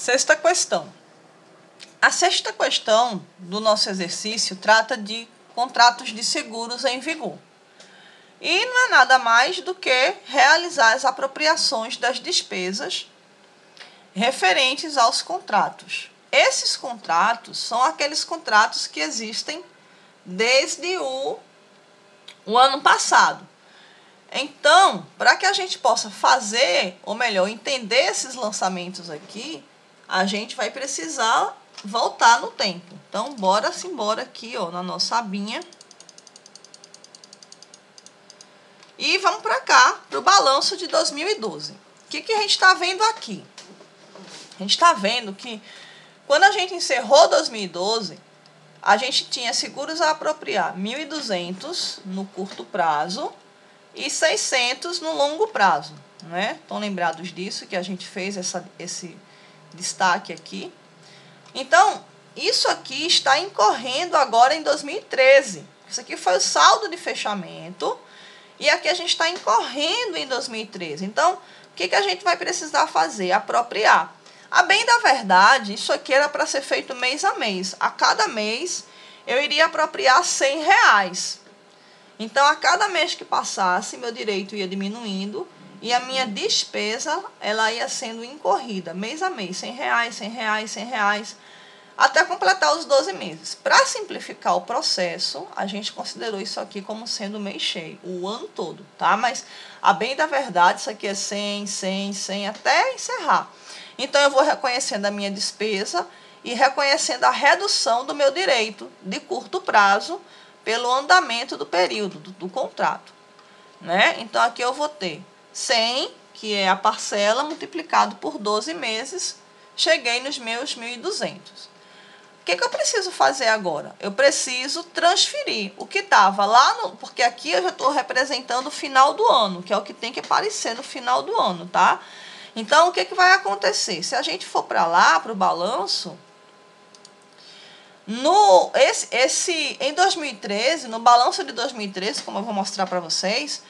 Sexta questão. A sexta questão do nosso exercício trata de contratos de seguros em vigor. E não é nada mais do que realizar as apropriações das despesas referentes aos contratos. Esses contratos são aqueles contratos que existem desde o ano passado. Então, para que a gente possa fazer, ou melhor, entender esses lançamentos aqui, a gente vai precisar voltar no tempo. Então, bora aqui, ó, na nossa abinha. E vamos para cá, para o balanço de 2012. O que a gente está vendo aqui? A gente está vendo que quando a gente encerrou 2012, a gente tinha seguros a apropriar 1.200 no curto prazo e 600 no longo prazo, né? Estão lembrados disso, que a gente fez esse destaque aqui? Então, isso aqui está incorrendo agora em 2013. Isso aqui foi o saldo de fechamento e aqui a gente está incorrendo em 2013. Então, o que a gente vai precisar fazer? Apropriar. A bem da verdade, isso aqui era para ser feito mês a mês. A cada mês, eu iria apropriar R$100. Então, a cada mês que passasse, meu direito ia diminuindo e a minha despesa, ela ia sendo incorrida, mês a mês, R$100, R$100, R$100, até completar os 12 meses. Para simplificar o processo, a gente considerou isso aqui como sendo mês cheio, o ano todo, tá? Mas, a bem da verdade, isso aqui é 100, 100, 100, até encerrar. Então, eu vou reconhecendo a minha despesa e reconhecendo a redução do meu direito de curto prazo pelo andamento do período, do contrato, né? Então, aqui eu vou ter 100, que é a parcela, multiplicado por 12 meses, cheguei nos meus 1.200. O que eu preciso fazer agora? Eu preciso transferir o que estava lá, porque aqui eu já estou representando o final do ano, que é o que tem que aparecer no final do ano, tá? Então, o que vai acontecer? Se a gente for para lá, para o balanço, em 2013, no balanço de 2013, como eu vou mostrar para vocês,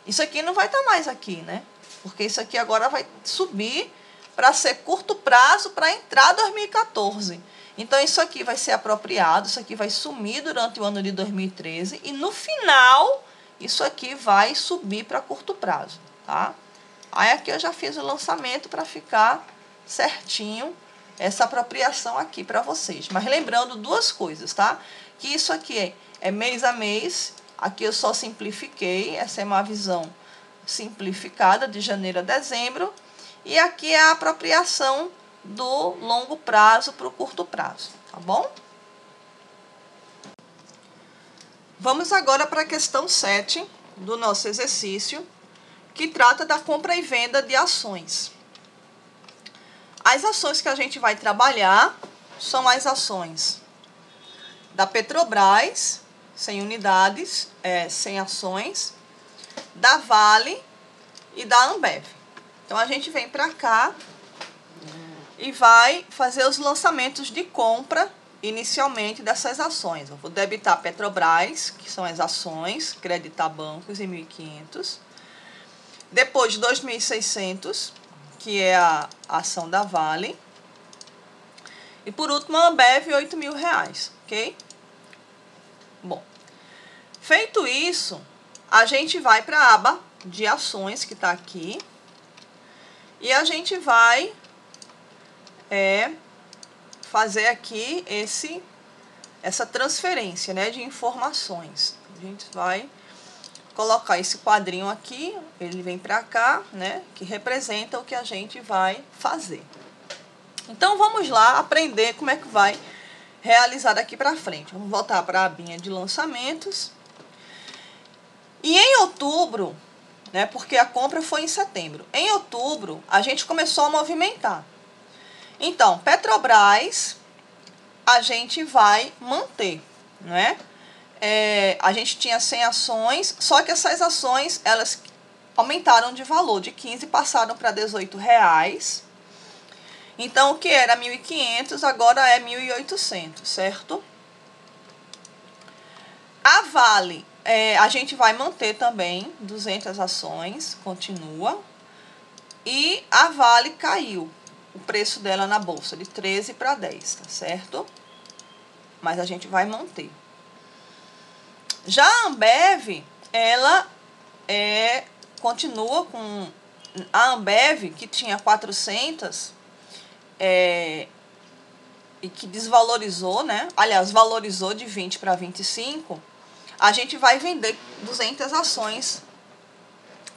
isso aqui não vai estar mais aqui, né? Porque isso aqui agora vai subir para ser curto prazo para entrar 2014. Então, isso aqui vai ser apropriado, isso aqui vai sumir durante o ano de 2013 e no final, isso aqui vai subir para curto prazo, tá? Aí aqui eu já fiz o lançamento para ficar certinho essa apropriação aqui para vocês. Mas lembrando duas coisas, tá? Que isso aqui é mês a mês, aqui eu só simplifiquei, essa é uma visão simplificada de janeiro a dezembro, e aqui é a apropriação do longo prazo para o curto prazo, tá bom? Vamos agora para a questão 7 do nosso exercício, que trata da compra e venda de ações. As ações que a gente vai trabalhar são as ações da Petrobras, 100 unidades, 100 ações, da Vale e da Ambev. Então, a gente vem para cá e vai fazer os lançamentos de compra inicialmente dessas ações. Eu vou debitar Petrobras, que são as ações, creditar bancos em 1.500. Depois, 2.600, que é a ação da Vale. E por último, a Ambev, R$8.000, ok? Bom, feito isso, a gente vai para a aba de ações, que está aqui. E a gente vai fazer aqui essa transferência, né, de informações. A gente vai colocar esse quadrinho aqui, ele vem para cá, né, que representa o que a gente vai fazer. Então, vamos lá aprender como é que vai realizar daqui para frente. Vamos voltar para a abinha de lançamentos. E em outubro, né, porque a compra foi em setembro, em outubro a gente começou a movimentar. Então, Petrobras, a gente vai manter, né? A gente tinha 100 ações, só que essas ações, elas aumentaram de valor, de 15 passaram para R$18. Então, o que era 1.500, agora é 1.800, certo? A Vale, a gente vai manter também 200 ações, continua. E a Vale caiu. o preço dela na bolsa, de 13 para 10, tá certo? Mas a gente vai manter. Já a Ambev, ela continua com... A Ambev, que tinha 400, e que desvalorizou, né? Aliás, valorizou de 20 para 25, a gente vai vender 200 ações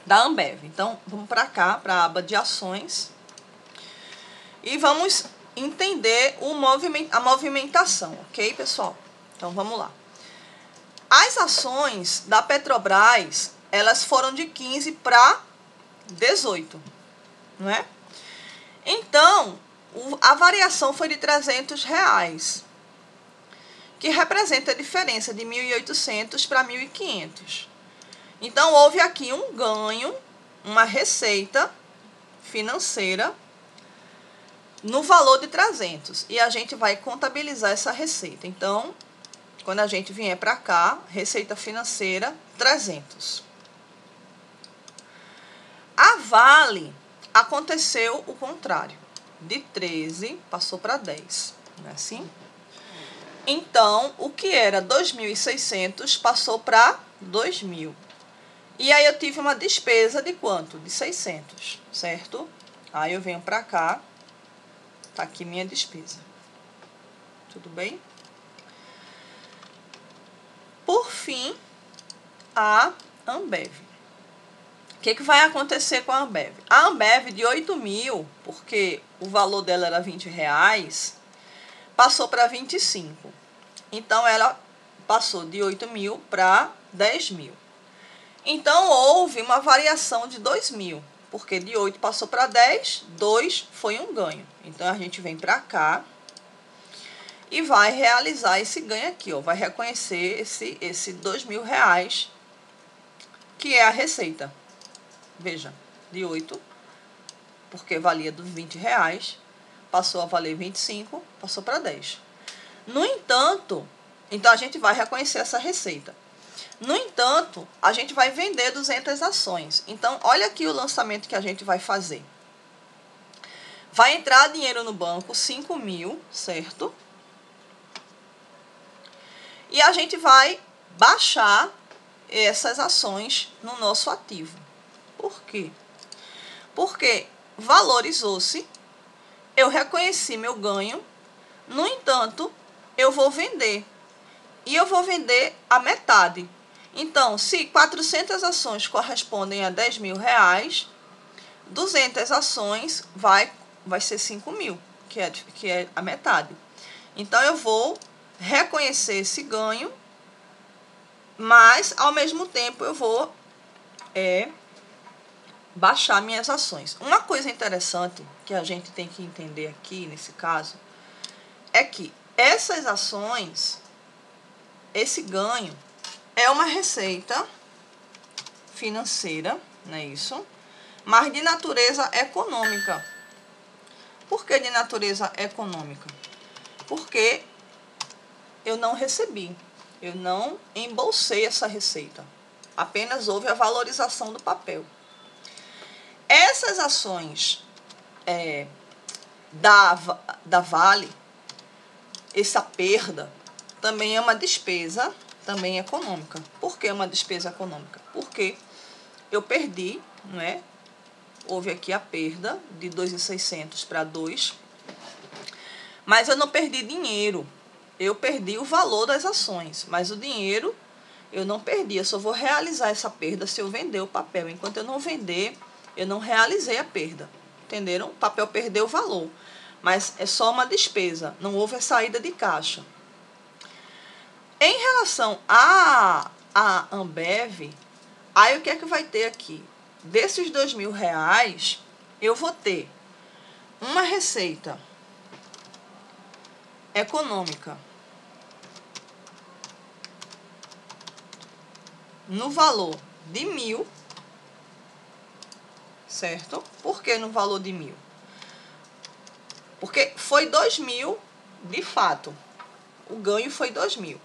da Ambev. Então, vamos para cá, para a aba de ações. E vamos entender a movimentação, ok, pessoal? Então, vamos lá. As ações da Petrobras, elas foram de 15 para 18, não é? Então, a variação foi de R$300, que representa a diferença de 1.800 para 1.500. Então, houve aqui um ganho, uma receita financeira no valor de 300. E a gente vai contabilizar essa receita. Então, quando a gente vier para cá, receita financeira, 300. A Vale, aconteceu o contrário. De 13, passou para 10. Não é assim? Então, o que era 2.600 passou para 2.000. E aí eu tive uma despesa de quanto? De 600, certo? Aí eu venho para cá, tá aqui minha despesa. Tudo bem? Por fim, a Ambev. O que vai acontecer com a Ambev? A Ambev de 8.000, porque o valor dela era R$20, passou para 25. Então, ela passou de 8.000 para 10.000. Então, houve uma variação de 2.000, porque de 8 passou para 10, 2 foi um ganho. Então, a gente vem para cá e vai realizar esse ganho aqui, ó. Vai reconhecer esse R$2.000, que é a receita. Veja, de 8, porque valia dos R$20, passou a valer 25, passou para 10. No entanto, então a gente vai reconhecer essa receita. No entanto, a gente vai vender 200 ações. Então, olha aqui o lançamento que a gente vai fazer. Vai entrar dinheiro no banco, 5.000, certo? E a gente vai baixar essas ações no nosso ativo. Por quê? Porque valorizou-se, eu reconheci meu ganho, no entanto, eu vou vender. E eu vou vender a metade. Então, se 400 ações correspondem a R$10.000, 200 ações vai ser 5.000, que é a metade. Então, eu vou reconhecer esse ganho, mas, ao mesmo tempo, eu vou baixar minhas ações. Uma coisa interessante que a gente tem que entender aqui, nesse caso, é que essas ações, esse ganho, é uma receita financeira, não é isso? Mas de natureza econômica. Por que de natureza econômica? Porque eu não recebi, eu não embolsei essa receita. Apenas houve a valorização do papel. Essas ações da Vale, essa perda, também é uma despesa também econômica. Por que uma despesa econômica? Porque eu perdi, não é? Houve aqui a perda de 2.600 para 2, mas eu não perdi dinheiro. Eu perdi o valor das ações, mas o dinheiro eu não perdi. Eu só vou realizar essa perda se eu vender o papel. Enquanto eu não vender, eu não realizei a perda. Entenderam? O papel perdeu o valor, mas é só uma despesa. Não houve a saída de caixa. Em relação a Ambev, aí o que é que vai ter aqui? Desses R$2.000, eu vou ter uma receita econômica no valor de 1.000, certo? Por que no valor de 1.000? Porque foi 2.000 de fato. O ganho foi 2.000.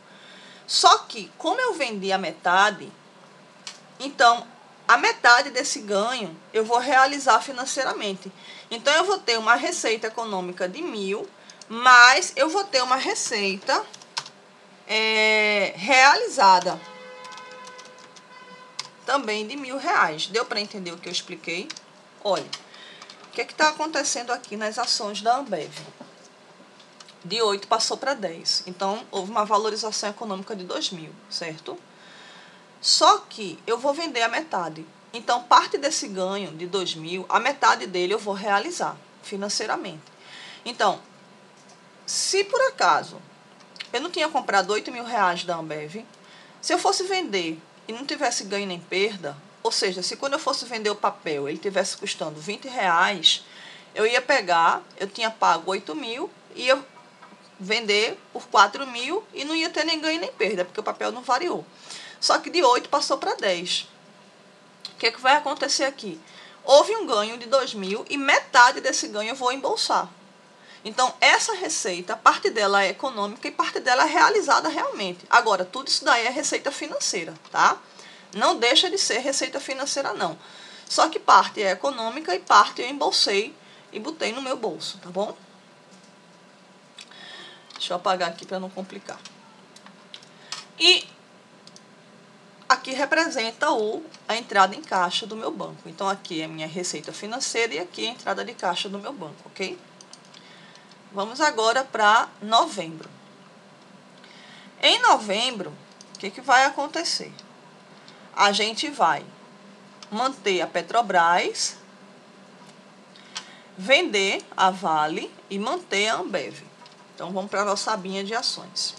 Só que, como eu vendi a metade, então a metade desse ganho eu vou realizar financeiramente. Então, eu vou ter uma receita econômica de 1.000, mas eu vou ter uma receita realizada também de R$1.000. Deu para entender o que eu expliquei? Olha, o que está acontecendo aqui nas ações da Ambev? De 8 passou para 10. Então, houve uma valorização econômica de 2.000, certo? Só que eu vou vender a metade. Então, parte desse ganho de 2.000, a metade dele eu vou realizar financeiramente. Então, se por acaso eu não tinha comprado R$8.000 da Ambev, se eu fosse vender e não tivesse ganho nem perda, ou seja, se quando eu fosse vender o papel ele tivesse custando R$20, eu ia pegar, eu tinha pago 8.000, ia vender por 4.000 e não ia ter nem ganho nem perda, porque o papel não variou. Só que de 8 passou para 10. O que vai acontecer aqui? Houve um ganho de 2.000 e metade desse ganho eu vou embolsar. Então, essa receita, parte dela é econômica e parte dela é realizada realmente. Agora, tudo isso daí é receita financeira, tá? Não deixa de ser receita financeira, não. Só que parte é econômica e parte eu embolsei e botei no meu bolso, tá bom? Deixa eu apagar aqui para não complicar. E aqui representa a entrada em caixa do meu banco. Então, aqui é a minha receita financeira e aqui é a entrada de caixa do meu banco, ok? Vamos agora para novembro. Em novembro, o que vai acontecer? A gente vai manter a Petrobras, vender a Vale e manter a Ambev. Então, vamos para a nossa abinha de ações.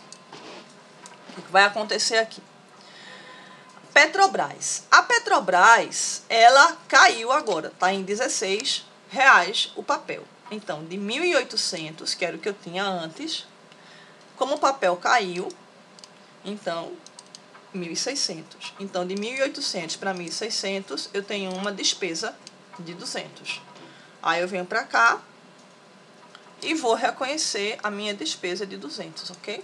O que vai acontecer aqui? Petrobras. A Petrobras, ela caiu agora, está em R$16 o papel. Então, de 1.800, que era o que eu tinha antes, como o papel caiu, então, 1.600. Então, de 1.800 para 1.600, eu tenho uma despesa de 200. Aí eu venho para cá e vou reconhecer a minha despesa de 200, ok?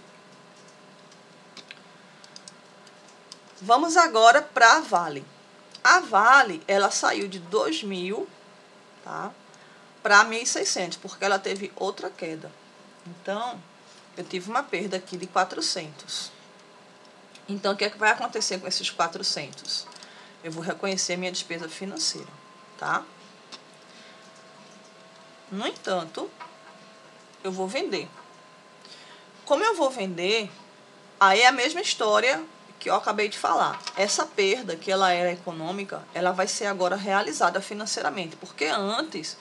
Vamos agora para a Vale. A Vale, ela saiu de 2.000, tá, para 1.600, porque ela teve outra queda. Então, eu tive uma perda aqui de 400. Então, o que vai acontecer com esses 400? Eu vou reconhecer a minha despesa financeira, tá? No entanto, eu vou vender. Como eu vou vender, aí é a mesma história que eu acabei de falar. Essa perda, que ela era econômica, ela vai ser agora realizada financeiramente, porque antes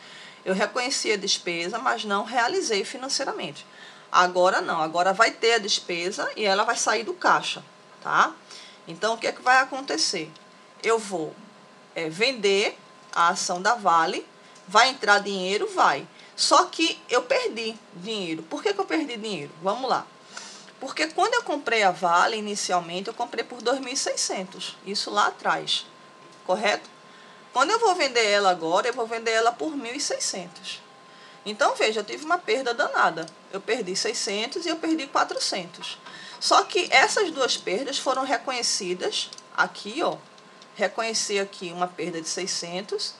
eu reconheci a despesa, mas não realizei financeiramente. Agora não, agora vai ter a despesa e ela vai sair do caixa, tá? Então, o que vai acontecer? Eu vou vender a ação da Vale, vai entrar dinheiro? Vai. Só que eu perdi dinheiro. Por que eu perdi dinheiro? Vamos lá. Porque quando eu comprei a Vale, inicialmente, eu comprei por 2.600. Isso lá atrás, correto? Quando eu vou vender ela agora, eu vou vender ela por 1.600. Então, veja, eu tive uma perda danada. Eu perdi 600 e eu perdi 400. Só que essas duas perdas foram reconhecidas aqui, ó. Reconheci aqui uma perda de 600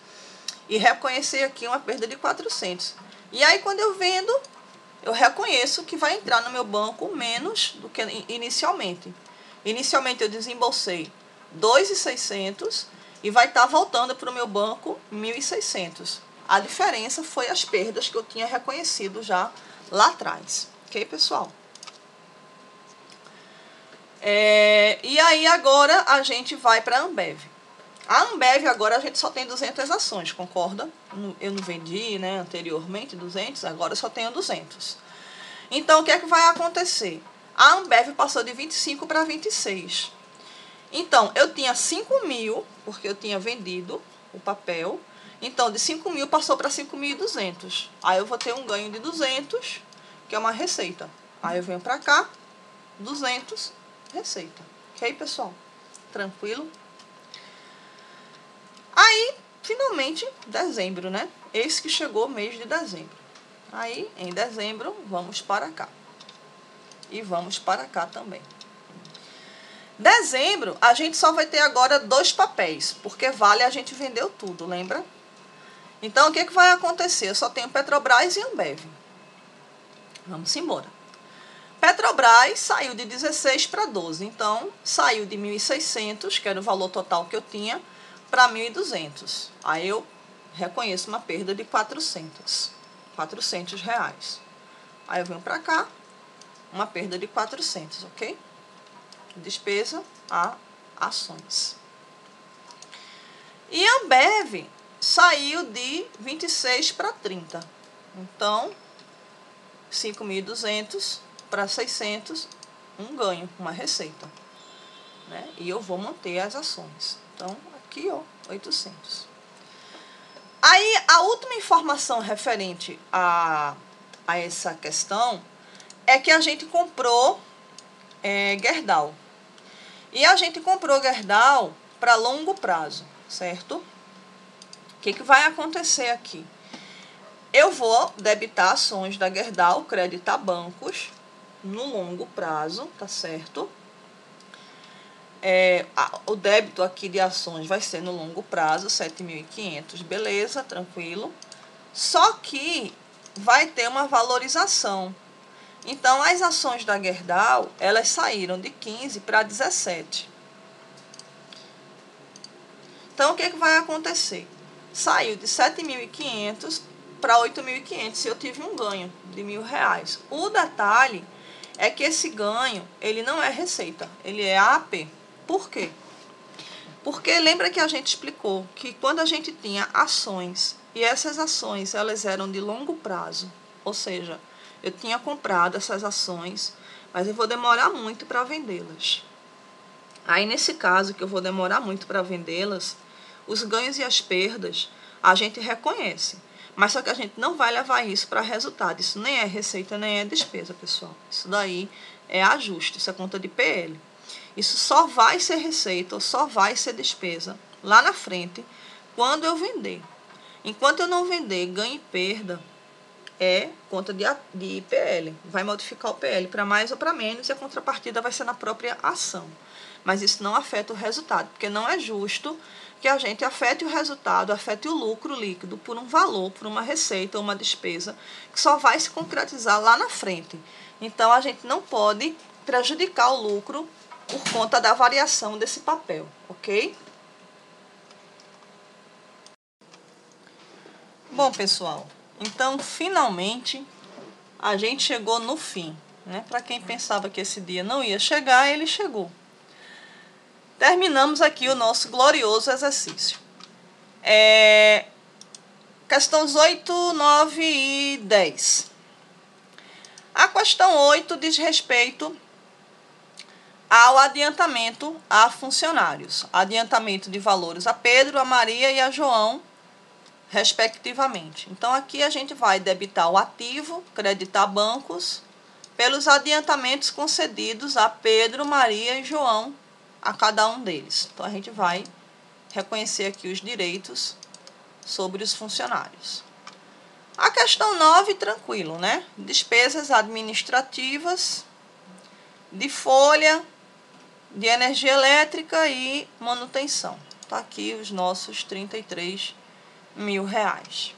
e reconheci aqui uma perda de 400. E aí, quando eu vendo, eu reconheço que vai entrar no meu banco menos do que inicialmente. Inicialmente eu desembolsei 2.600 e vai estar voltando para o meu banco 1.600. A diferença foi as perdas que eu tinha reconhecido já lá atrás. Ok, pessoal? E aí agora a gente vai para a Ambev. A Ambev agora a gente só tem 200 ações, concorda? Eu não vendi, né, anteriormente 200, agora eu só tenho 200. Então, o que vai acontecer? A Ambev passou de 25 para 26. Então, eu tinha 5.000, porque eu tinha vendido o papel. Então, de 5.000 passou para 5.200. Aí eu vou ter um ganho de 200, que é uma receita. Aí eu venho para cá, 200, receita. Ok, pessoal? Tranquilo? Aí, finalmente, dezembro, né? Esse que chegou o mês de dezembro. Aí, em dezembro, vamos para cá. E vamos para cá também. Dezembro, a gente só vai ter agora 2 papéis, porque Vale a gente vendeu tudo, lembra? Então, o que vai acontecer? Eu só tenho Petrobras e Ambev. Vamos embora. Petrobras saiu de 16 para 12, então saiu de 1.600, que era o valor total que eu tinha, para 1.200. Aí eu reconheço uma perda de 400 reais. Aí eu venho para cá, uma perda de 400, ok? Despesa a ações. E Ambev saiu de 26 para 30. Então, 5.200 para 600, um ganho, uma receita, né? E eu vou manter as ações. Então, aqui, ó, 800. Aí, a última informação referente a essa questão é que a gente comprou Gerdau. E a gente comprou Gerdau para longo prazo, certo? O que vai acontecer aqui? Eu vou debitar ações da Gerdau, creditar bancos no longo prazo, tá certo? O débito aqui de ações vai ser no longo prazo, 7.500, beleza, tranquilo. Só que vai ter uma valorização. Então, as ações da Gerdau, elas saíram de 15 para 17. Então, o que vai acontecer? Saiu de 7.500 para 8.500 e eu tive um ganho de R$1.000. O detalhe é que esse ganho, ele não é receita, ele é AP. Por quê? Porque lembra que a gente explicou que quando a gente tinha ações, e essas ações elas eram de longo prazo, ou seja, eu tinha comprado essas ações, mas eu vou demorar muito para vendê-las. Aí, nesse caso, que eu vou demorar muito para vendê-las, os ganhos e as perdas a gente reconhece. Mas só que a gente não vai levar isso para resultado. Isso nem é receita, nem é despesa, pessoal. Isso daí é ajuste, isso é conta de PL. Isso só vai ser receita ou só vai ser despesa lá na frente, quando eu vender. Enquanto eu não vender, ganho e perda é conta de PL. Vai modificar o PL para mais ou para menos e a contrapartida vai ser na própria ação. Mas isso não afeta o resultado, porque não é justo que a gente afete o resultado, afete o lucro líquido por um valor, por uma receita ou uma despesa que só vai se concretizar lá na frente. Então, a gente não pode prejudicar o lucro por conta da variação desse papel, ok? Bom, pessoal, então, finalmente, a gente chegou no fim, né? Para quem pensava que esse dia não ia chegar, ele chegou. Terminamos aqui o nosso glorioso exercício. Questões 8, 9 e 10. A questão 8 diz respeito ao adiantamento a funcionários. Adiantamento de valores a Pedro, a Maria e a João, respectivamente. Então, aqui a gente vai debitar o ativo, creditar bancos, pelos adiantamentos concedidos a Pedro, Maria e João, a cada um deles. Então, a gente vai reconhecer aqui os direitos sobre os funcionários. A questão 9, tranquilo, né? Despesas administrativas, de folha, de energia elétrica e manutenção. Tá aqui os nossos R$33.000.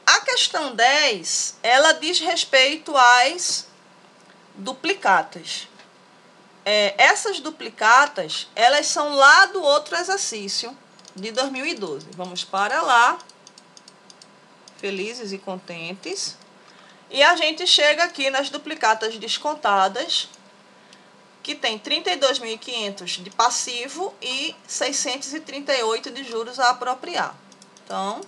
A questão 10, ela diz respeito às duplicatas. Essas duplicatas, elas são lá do outro exercício de 2012. Vamos para lá, felizes e contentes. E a gente chega aqui nas duplicatas descontadas, que tem 32.500 de passivo e 638 de juros a apropriar. Então,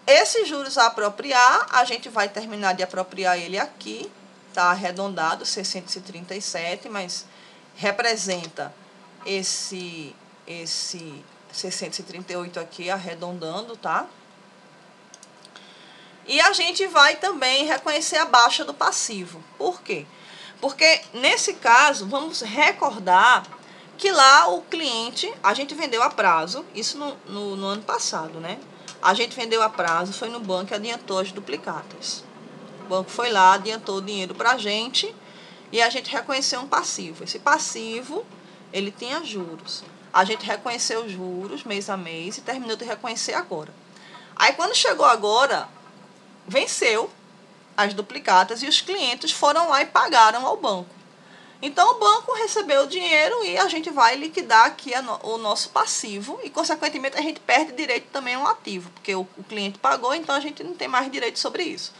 esses juros a apropriar, a gente vai terminar de apropriar ele aqui, tá arredondado, 637, mas representa esse 638 aqui arredondando, tá? E a gente vai também reconhecer a baixa do passivo. Por quê? Porque, nesse caso, vamos recordar que lá o cliente, a gente vendeu a prazo, isso no ano passado, né? A gente vendeu a prazo, foi no banco e adiantou as duplicatas. O banco foi lá, adiantou o dinheiro para a gente e a gente reconheceu um passivo. Esse passivo, ele tinha juros. A gente reconheceu os juros mês a mês e terminou de reconhecer agora. Aí quando chegou agora, venceu as duplicatas e os clientes foram lá e pagaram ao banco. Então o banco recebeu o dinheiro e a gente vai liquidar aqui o nosso passivo e, consequentemente, a gente perde direito também ao ativo, porque o cliente pagou, então a gente não tem mais direito sobre isso.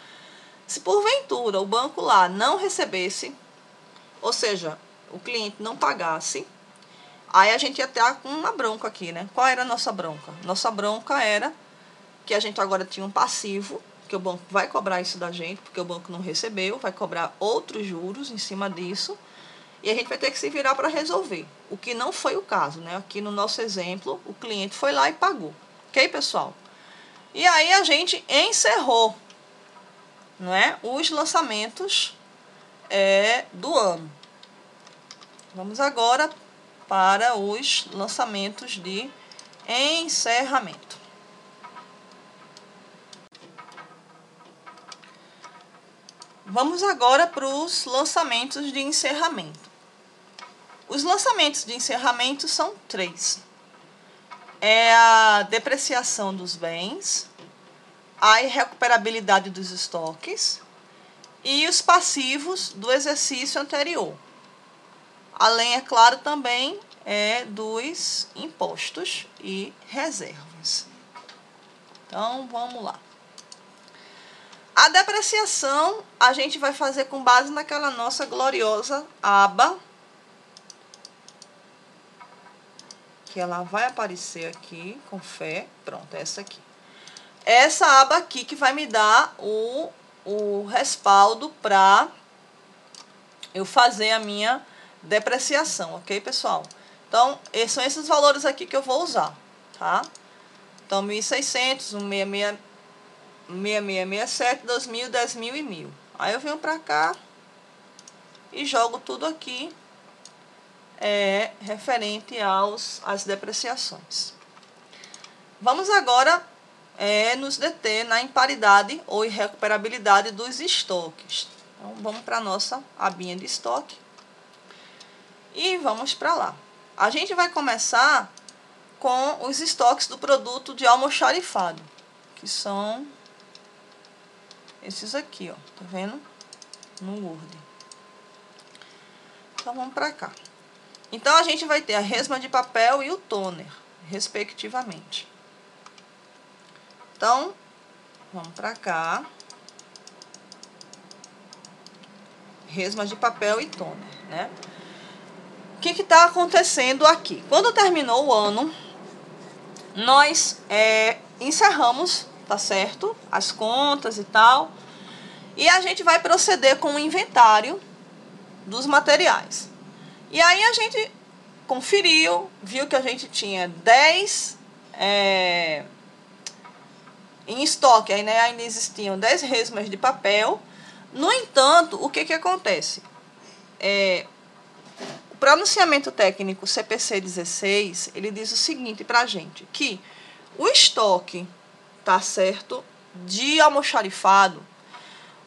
Se porventura o banco lá não recebesse, ou seja, o cliente não pagasse, aí a gente ia ter uma bronca aqui, né? Qual era a nossa bronca? Nossa bronca era que a gente agora tinha um passivo, que o banco vai cobrar isso da gente, porque o banco não recebeu, vai cobrar outros juros em cima disso, e a gente vai ter que se virar para resolver. O que não foi o caso, né? Aqui no nosso exemplo, o cliente foi lá e pagou. Ok, pessoal? E aí a gente encerrou, não é, os lançamentos do ano. Vamos agora para os lançamentos de encerramento. Vamos agora para os lançamentos de encerramento. Os lançamentos de encerramento são 3. É a depreciação dos bens, a irrecuperabilidade dos estoques e os passivos do exercício anterior. Além, é claro, também dos impostos e reservas. Então, vamos lá. A depreciação a gente vai fazer com base naquela nossa gloriosa aba, que ela vai aparecer aqui com fé. Pronto, essa aqui. Essa aba aqui que vai me dar o respaldo para eu fazer a minha depreciação, ok, pessoal? Então, são esses valores aqui que eu vou usar, tá? Então, 1.600, 6667, 2.000, 10.000 e 1.000. Aí eu venho para cá e jogo tudo aqui referente às depreciações. Vamos agora nos deter na imparidade ou irrecuperabilidade dos estoques. Então, vamos para a nossa abinha de estoque e vamos para lá. A gente vai começar com os estoques do produto de almoxarifado, que são esses aqui, ó, tá vendo? No Word. Então, vamos para cá. Então, a gente vai ter a resma de papel e o toner, respectivamente. Então, vamos para cá. Resma de papel e toner, né? O que está acontecendo aqui? Quando terminou o ano, nós encerramos, tá certo? As contas e tal. E a gente vai proceder com o inventário dos materiais. E aí a gente conferiu, viu que a gente tinha 10 em estoque, aí, né, ainda existiam 10 resmas de papel. No entanto, o que acontece? O pronunciamento técnico CPC 16, ele diz o seguinte para a gente, que o estoque, tá certo, de almoxarifado,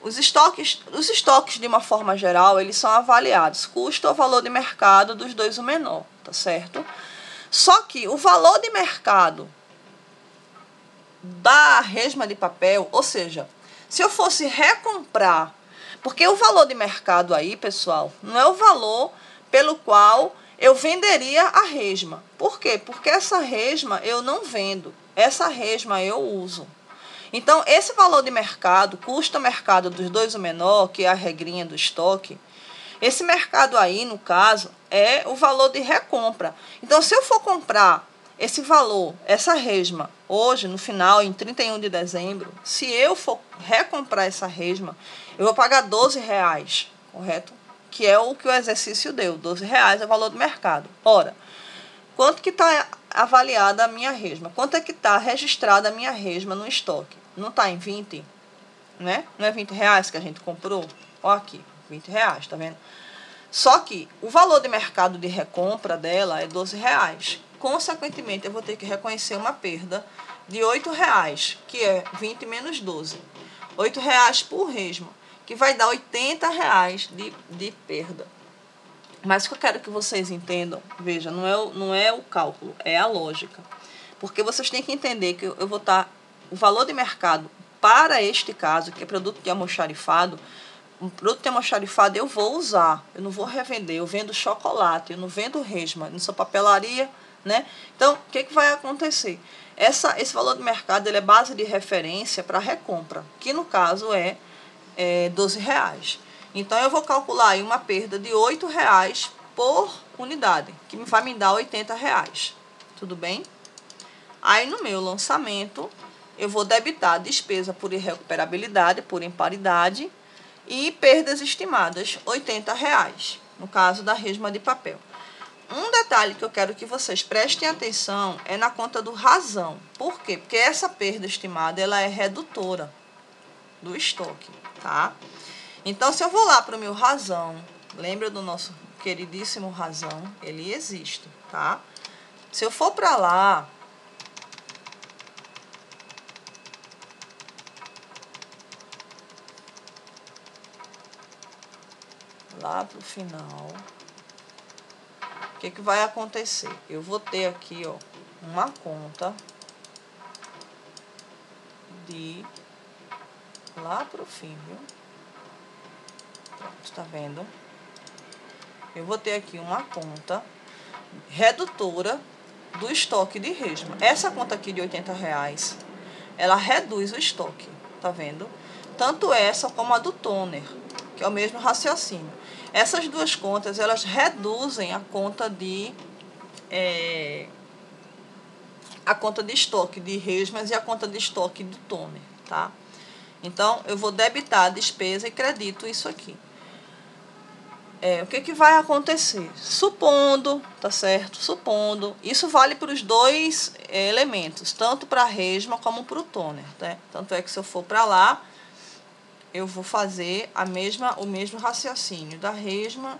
os estoques de uma forma geral, eles são avaliados custo ou valor de mercado dos dois o menor, tá certo? Só que o valor de mercado da resma de papel, ou seja, se eu fosse recomprar, porque o valor de mercado aí, pessoal, não é o valor pelo qual eu venderia a resma. Por quê? Porque essa resma eu não vendo, essa resma eu uso. Então, esse valor de mercado, custo mercado dos dois o menor, que é a regrinha do estoque, esse mercado aí, no caso, é o valor de recompra. Então, se eu for comprar esse valor, essa resma, hoje, no final, em 31 de dezembro, se eu for recomprar essa resma, eu vou pagar R$12, correto? Que é o que o exercício deu, R$12 é o valor do mercado. Ora, quanto que está avaliada a minha resma? Quanto é que está registrada a minha resma no estoque? Não está em 20, né? Não é R$20 que a gente comprou? Ó aqui, R$20, tá vendo? Só que o valor de mercado de recompra dela é R$12. Consequentemente, eu vou ter que reconhecer uma perda de R$8, que é 20 menos 12. R$8 por resma, que vai dar R$80 de perda. Mas o que eu quero que vocês entendam, veja, não é o cálculo, é a lógica. Porque vocês têm que entender que eu vou estar o valor de mercado para este caso, que é produto de almoxarifado. Um produto de almoxarifado eu vou usar, eu não vou revender, eu vendo chocolate, eu não vendo resma, não sou papelaria, né? Então, o que vai acontecer? Esse valor de mercado ele é base de referência para recompra, que no caso é R$12. Então, eu vou calcular aí uma perda de R$8 por unidade, que vai me dar R$80. Tudo bem? Aí, no meu lançamento, eu vou debitar a despesa por irrecuperabilidade, por imparidade, e perdas estimadas, R$80, no caso da resma de papel. Um detalhe que eu quero que vocês prestem atenção é na conta do razão. Por quê? Porque essa perda estimada ela é redutora do estoque, tá? Então, se eu vou lá para o meu razão, lembra do nosso queridíssimo razão? Ele existe, tá? Se eu for para lá, para o final, o que vai acontecer? Eu vou ter aqui, ó, uma conta de lá para o fim, viu? Pronto, tá vendo? Eu vou ter aqui uma conta redutora do estoque de resma. Essa conta aqui de R$80, ela reduz o estoque, tá vendo? Tanto essa como a do toner, que é o mesmo raciocínio. Essas duas contas, elas reduzem a conta de estoque de resmas e a conta de estoque do toner, tá? Então, eu vou debitar a despesa e credito isso aqui. O que vai acontecer? Supondo, tá certo? Supondo, isso vale para os dois elementos, tanto para a resma como para o toner, tá? Tanto é que se eu for para lá, eu vou fazer o mesmo raciocínio da resma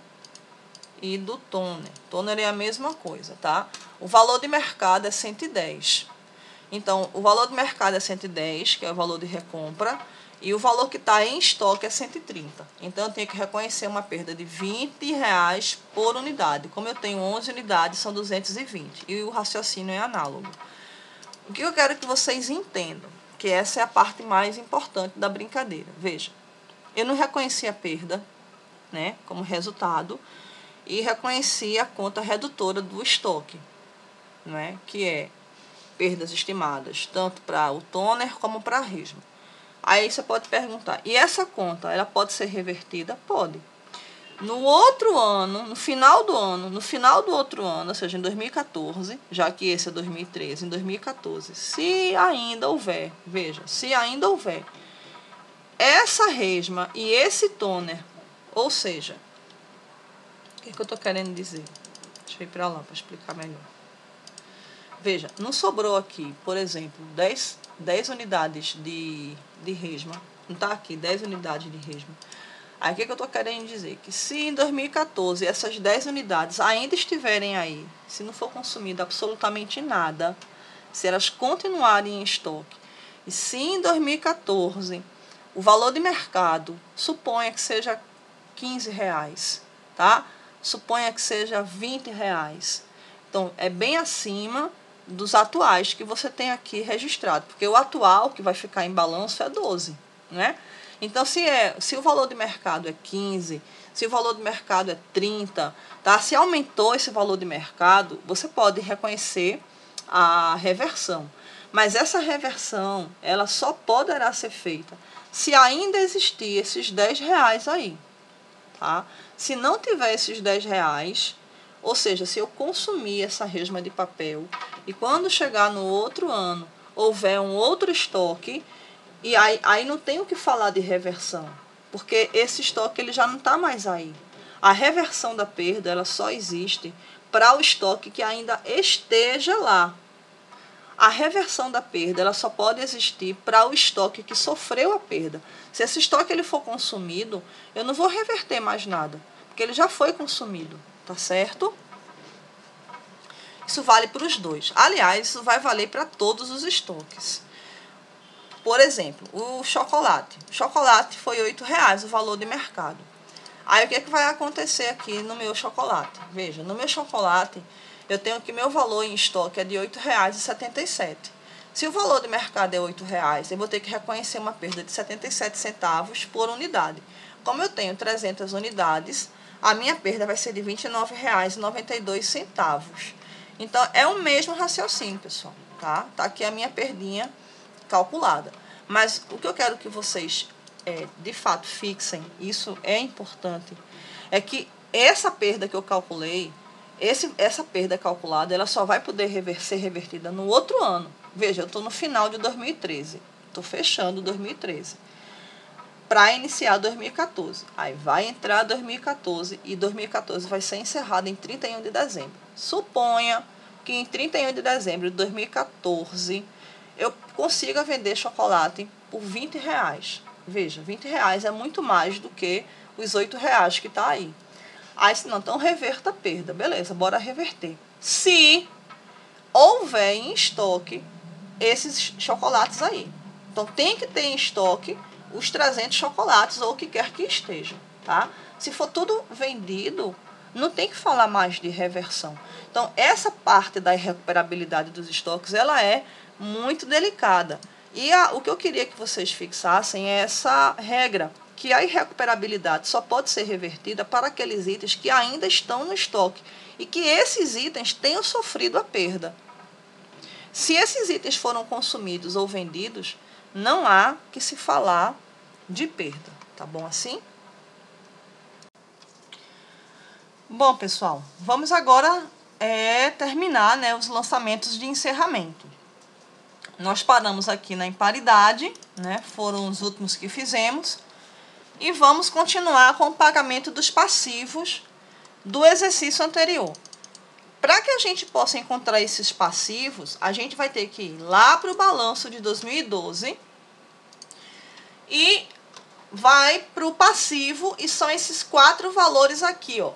e do toner. Toner é a mesma coisa, tá? O valor de mercado é 110. Então, o valor de mercado é 110, que é o valor de recompra, e o valor que está em estoque é 130. Então, eu tenho que reconhecer uma perda de R$20 por unidade. Como eu tenho 11 unidades, são 220. E o raciocínio é análogo. O que eu quero que vocês entendam, que essa é a parte mais importante da brincadeira. Veja, eu não reconheci a perda, né, como resultado, e reconheci a conta redutora do estoque, né, que é perdas estimadas, tanto para o toner como para a resma. Aí você pode perguntar, e essa conta, ela pode ser revertida? Pode. No outro ano, no final do outro ano, ou seja, em 2014, já que esse é 2013, em 2014, se ainda houver, veja, se ainda houver essa resma e esse toner, ou seja, o que eu estou querendo dizer? Deixa eu ir para lá para explicar melhor. Veja, não sobrou aqui, por exemplo, 10 unidades de resma. Não está aqui, 10 unidades de resma. Aí o que eu estou querendo dizer? Que se em 2014 essas 10 unidades ainda estiverem aí, se não for consumido absolutamente nada, se elas continuarem em estoque, e se em 2014 o valor de mercado suponha que seja R$15, tá? Suponha que seja R$20. Então, é bem acima dos atuais que você tem aqui registrado, porque o atual que vai ficar em balanço é 12, né? Então, se o valor de mercado é 15, se o valor de mercado é 30, tá? Se aumentou esse valor de mercado, você pode reconhecer a reversão. Mas essa reversão, ela só poderá ser feita se ainda existir esses R$10 aí, tá? Se não tiver esses R$10, ou seja, se eu consumir essa resma de papel e quando chegar no outro ano houver um outro estoque, e aí não tem o que falar de reversão, porque esse estoque ele já não está mais aí. A reversão da perda ela só existe para o estoque que ainda esteja lá. A reversão da perda ela só pode existir para o estoque que sofreu a perda. Se esse estoque ele for consumido, eu não vou reverter mais nada, porque ele já foi consumido, tá certo? Isso vale para os dois. Aliás, isso vai valer para todos os estoques. Por exemplo, o chocolate. O chocolate foi R$8 o valor de mercado. Aí o que é que vai acontecer aqui no meu chocolate? Veja, no meu chocolate eu tenho que meu valor em estoque é de R$ 8,77. Se o valor de mercado é R$ 8,00, eu vou ter que reconhecer uma perda de 77 centavos por unidade. Como eu tenho 300 unidades, a minha perda vai ser de R$ 29,92. Então, é o mesmo raciocínio, pessoal, tá? Tá aqui a minha perdinha calculada. Mas o que eu quero que vocês, de fato, fixem, isso é importante, é que essa perda que eu calculei, essa perda calculada, ela só vai poder ser revertida no outro ano. Veja, eu estou no final de 2013, estou fechando 2013, para iniciar 2014. Aí vai entrar 2014 e 2014 vai ser encerrado em 31 de dezembro. Suponha que em 31 de dezembro de 2014 eu consiga vender chocolate por R$ 20. Veja, R$ 20 é muito mais do que os R$ 8,00 que está aí. Aí, se não, então reverta a perda. Beleza, bora reverter. Se houver em estoque esses chocolates aí. Então, tem que ter em estoque os 300 chocolates ou o que quer que esteja, tá? Se for tudo vendido, não tem que falar mais de reversão. Então, essa parte da recuperabilidade dos estoques, ela é muito delicada. E o que eu queria que vocês fixassem é essa regra, que a irrecuperabilidade só pode ser revertida para aqueles itens que ainda estão no estoque e que esses itens tenham sofrido a perda. Se esses itens foram consumidos ou vendidos, não há que se falar de perda, tá bom assim? Bom, pessoal, vamos agora terminar, né, os lançamentos de encerramento. Nós paramos aqui na imparidade, né, foram os últimos que fizemos, e vamos continuar com o pagamento dos passivos do exercício anterior. Para que a gente possa encontrar esses passivos, a gente vai ter que ir lá para o balanço de 2012 e vai para o passivo, e são esses 4 valores aqui, ó,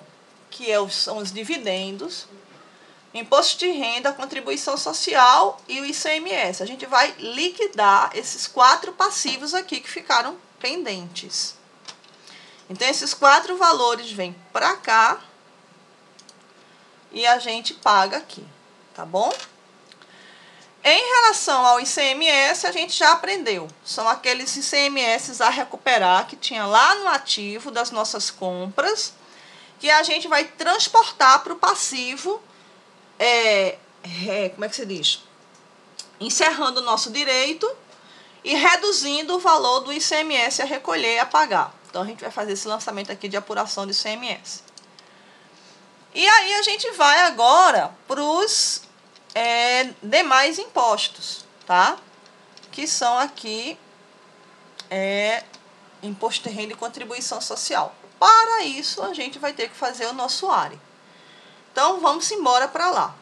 que são os dividendos, imposto de renda, contribuição social e o ICMS. A gente vai liquidar esses 4 passivos aqui que ficaram pendentes. Então, esses 4 valores vêm para cá e a gente paga aqui, tá bom? Em relação ao ICMS, a gente já aprendeu. São aqueles ICMS a recuperar que tinha lá no ativo das nossas compras, que a gente vai transportar para o passivo, como é que se diz? Encerrando o nosso direito e reduzindo o valor do ICMS a recolher e a pagar. Então, a gente vai fazer esse lançamento aqui de apuração do ICMS. E aí, a gente vai agora para os demais impostos, tá? Que são aqui imposto de renda e contribuição social. Para isso, a gente vai ter que fazer o nosso ARE. Então, vamos embora para lá.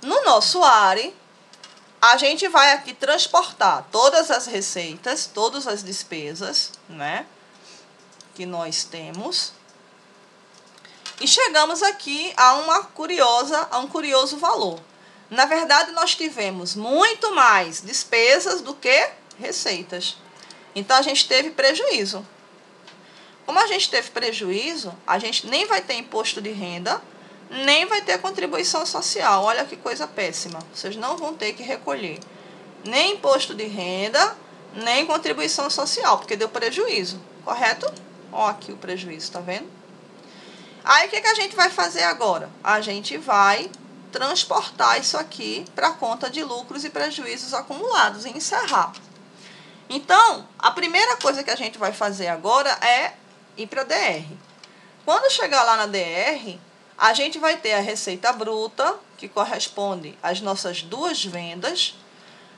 No nosso ARE, a gente vai aqui transportar todas as receitas, todas as despesas, né, que nós temos. E chegamos aqui a um curioso valor. Na verdade, nós tivemos muito mais despesas do que receitas. Então, a gente teve prejuízo. Como a gente teve prejuízo, a gente nem vai ter imposto de renda, nem vai ter contribuição social. Olha que coisa péssima. Vocês não vão ter que recolher nem imposto de renda, nem contribuição social, porque deu prejuízo, correto? Ó, aqui o prejuízo, tá vendo? Aí, o que a gente vai fazer agora? A gente vai transportar isso aqui para a conta de lucros e prejuízos acumulados e encerrar. Então, a primeira coisa que a gente vai fazer agora é ir para a DR. Quando chegar lá na DR, a gente vai ter a receita bruta, que corresponde às nossas 2 vendas,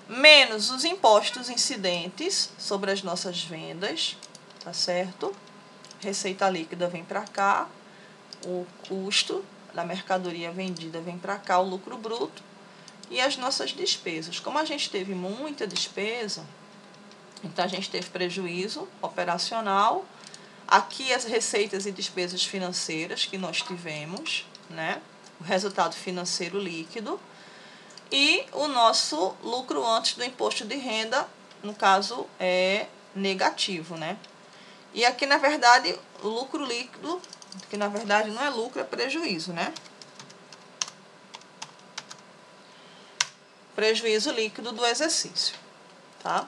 menos os impostos incidentes sobre as nossas vendas, tá certo? Receita líquida vem para cá, o custo da mercadoria vendida vem para cá, o lucro bruto, e as nossas despesas. Como a gente teve muita despesa, então a gente teve prejuízo operacional. Aqui as receitas e despesas financeiras que nós tivemos, né? O resultado financeiro líquido. E o nosso lucro antes do imposto de renda, no caso, é negativo, né? E aqui, na verdade, o lucro líquido, que na verdade não é lucro, é prejuízo, né? Prejuízo líquido do exercício, tá?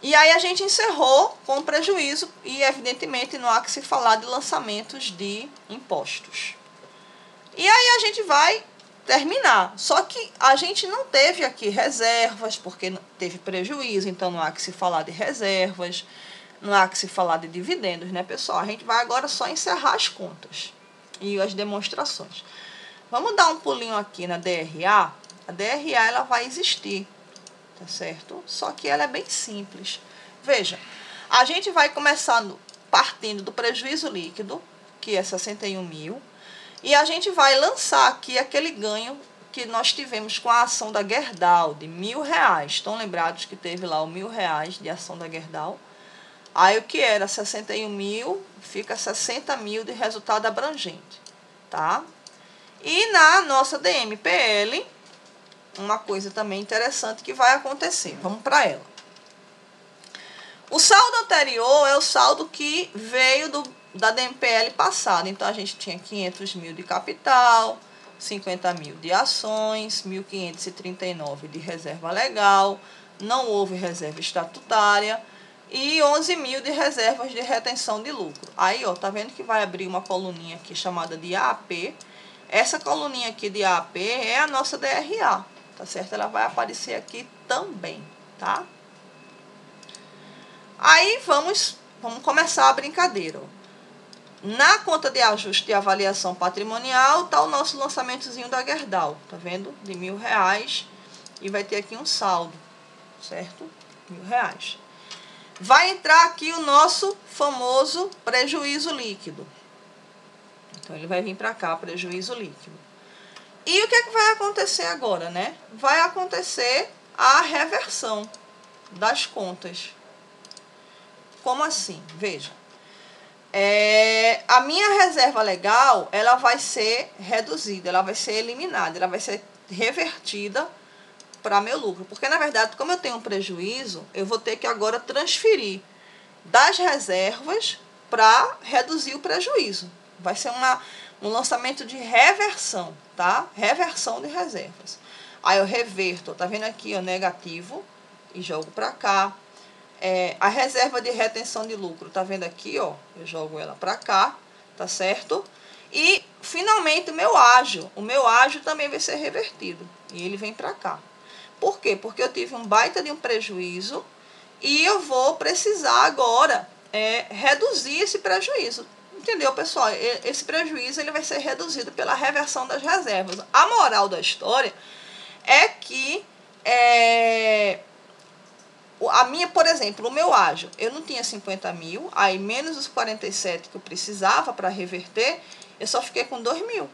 E aí a gente encerrou com prejuízo e, evidentemente, não há que se falar de lançamentos de impostos. E aí a gente vai terminar. Só que a gente não teve aqui reservas, porque teve prejuízo, então não há que se falar de reservas, não há que se falar de dividendos, né, pessoal? A gente vai agora só encerrar as contas e as demonstrações. Vamos dar um pulinho aqui na DRA. A DRA ela vai existir, tá certo? Só que ela é bem simples. Veja, a gente vai começando partindo do prejuízo líquido, que é 61 mil, e a gente vai lançar aqui aquele ganho que nós tivemos com a ação da Gerdau, de R$1.000. Estão lembrados que teve lá o R$1.000 de ação da Gerdau? Aí o que era 61 mil, fica 60 mil de resultado abrangente, tá? E na nossa DMPL, uma coisa também interessante que vai acontecer. Vamos para ela. O saldo anterior é o saldo que veio da DMPL passada. Então, a gente tinha 500 mil de capital, 50 mil de ações, 1.539 de reserva legal, não houve reserva estatutária e 11 mil de reservas de retenção de lucro. Aí, ó, tá vendo que vai abrir uma coluninha aqui chamada de AAP. Essa coluninha aqui de AAP é a nossa DRA, tá certo? Ela vai aparecer aqui também, tá? Aí vamos começar a brincadeira. Na conta de ajuste de avaliação patrimonial tá o nosso lançamentozinho da Gerdau, tá vendo? De R$1.000 e vai ter aqui um saldo, certo? R$1.000. Vai entrar aqui o nosso famoso prejuízo líquido. Então ele vai vir para cá, prejuízo líquido. E o que é que vai acontecer agora, né? Vai acontecer a reversão das contas. Como assim? Veja. A minha reserva legal, ela vai ser reduzida, ela vai ser eliminada, ela vai ser revertida para meu lucro. Porque, na verdade, como eu tenho um prejuízo, eu vou ter que agora transferir das reservas para reduzir o prejuízo. Vai ser um lançamento de reversão, tá? Reversão de reservas. Aí eu reverto, tá vendo aqui, ó, negativo, e jogo para cá. A reserva de retenção de lucro, tá vendo aqui, ó? Eu jogo ela para cá, tá certo? E, finalmente, o meu ágio também vai ser revertido. E ele vem para cá. Por quê? Porque eu tive um baita de um prejuízo e eu vou precisar agora reduzir esse prejuízo. Entendeu, pessoal? Esse prejuízo ele vai ser reduzido pela reversão das reservas. A moral da história é que por exemplo, o meu ágio, eu não tinha 50 mil, aí menos os 47 que eu precisava para reverter, eu só fiquei com 2 mil.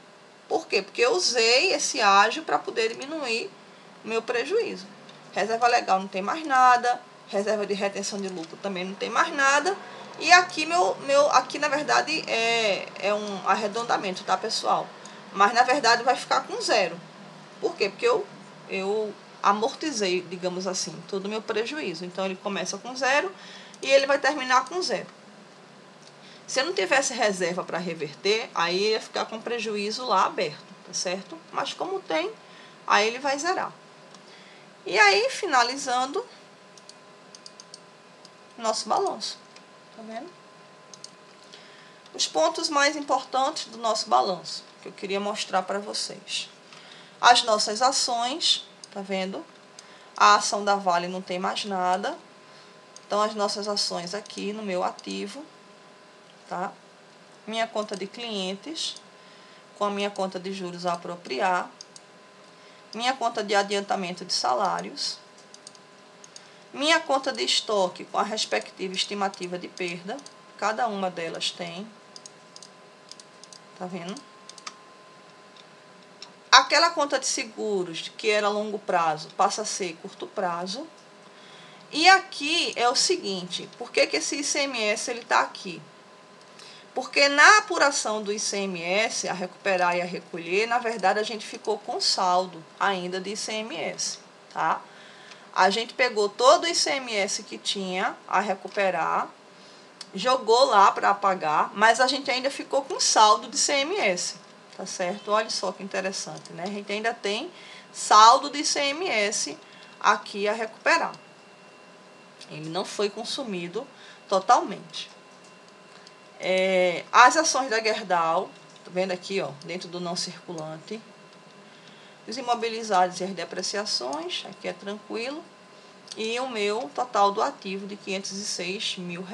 Por quê? Porque eu usei esse ágio para poder diminuir o meu prejuízo. Reserva legal não tem mais nada, reserva de retenção de lucro também não tem mais nada, e aqui, aqui na verdade, é um arredondamento, tá, pessoal? Mas, na verdade, vai ficar com zero. Por quê? Porque eu amortizei, digamos assim, todo o meu prejuízo. Então, ele começa com zero e ele vai terminar com zero. Se eu não tivesse reserva para reverter, aí ia ficar com prejuízo lá aberto, tá certo? Mas como tem, aí ele vai zerar. E aí, finalizando, nosso balanço, tá vendo? Os pontos mais importantes do nosso balanço, que eu queria mostrar para vocês. As nossas ações, tá vendo? A ação da Vale não tem mais nada. Então, as nossas ações aqui no meu ativo, tá? Minha conta de clientes, com a minha conta de juros a apropriar. Minha conta de adiantamento de salários. Minha conta de estoque com a respectiva estimativa de perda. Cada uma delas tem. Tá vendo? Aquela conta de seguros que era longo prazo passa a ser curto prazo. E aqui é o seguinte, por que esse ICMS ele está aqui? Porque na apuração do ICMS, a recuperar e a recolher, na verdade a gente ficou com saldo ainda de ICMS, tá? A gente pegou todo o ICMS que tinha a recuperar jogou lá para pagar, mas a gente ainda ficou com saldo de ICMS, tá certo? Olha só que interessante, né? A gente ainda tem saldo de ICMS aqui a recuperar. Ele não foi consumido totalmente. As ações da Gerdau, tá vendo aqui, ó, dentro do não circulante. Os imobilizados e as depreciações, aqui é tranquilo. E o meu total do ativo de R$506 mil.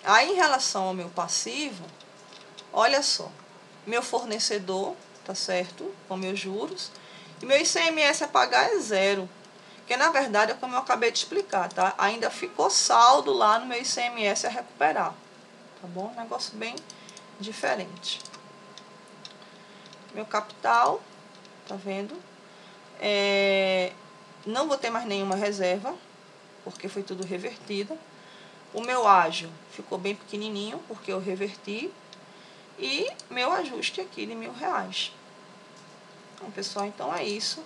Aí, em relação ao meu passivo, olha só, meu fornecedor, tá certo, com meus juros, e meu ICMS a pagar é zero, que na verdade é como eu acabei de explicar, tá? Ainda ficou saldo lá no meu ICMS a recuperar, tá bom? Negócio bem diferente. Meu capital, tá vendo? Não vou ter mais nenhuma reserva, porque foi tudo revertida. O meu ágio ficou bem pequenininho, porque eu reverti. E meu ajuste aqui de R$1.000. Então, pessoal, então é isso.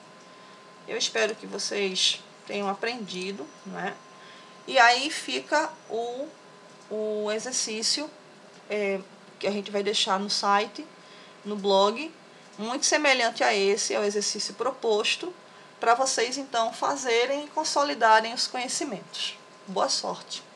Eu espero que vocês tenham aprendido, né? E aí fica o exercício que a gente vai deixar no site, no blog, muito semelhante a esse, é o exercício proposto, para vocês então fazerem e consolidarem os conhecimentos. Boa sorte!